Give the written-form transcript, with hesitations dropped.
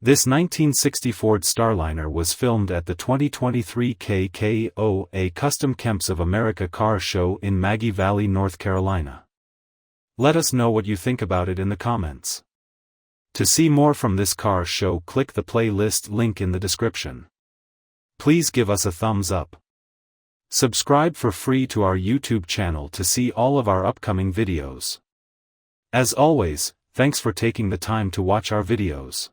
This 1960 Ford Starliner was filmed at the 2023 KKOA Custom Kemps of America Car Show in Maggie Valley, North Carolina. Let us know what you think about it in the comments. To see more from this car show, click the playlist link in the description. Please give us a thumbs up. Subscribe for free to our YouTube channel to see all of our upcoming videos. As always, thanks for taking the time to watch our videos.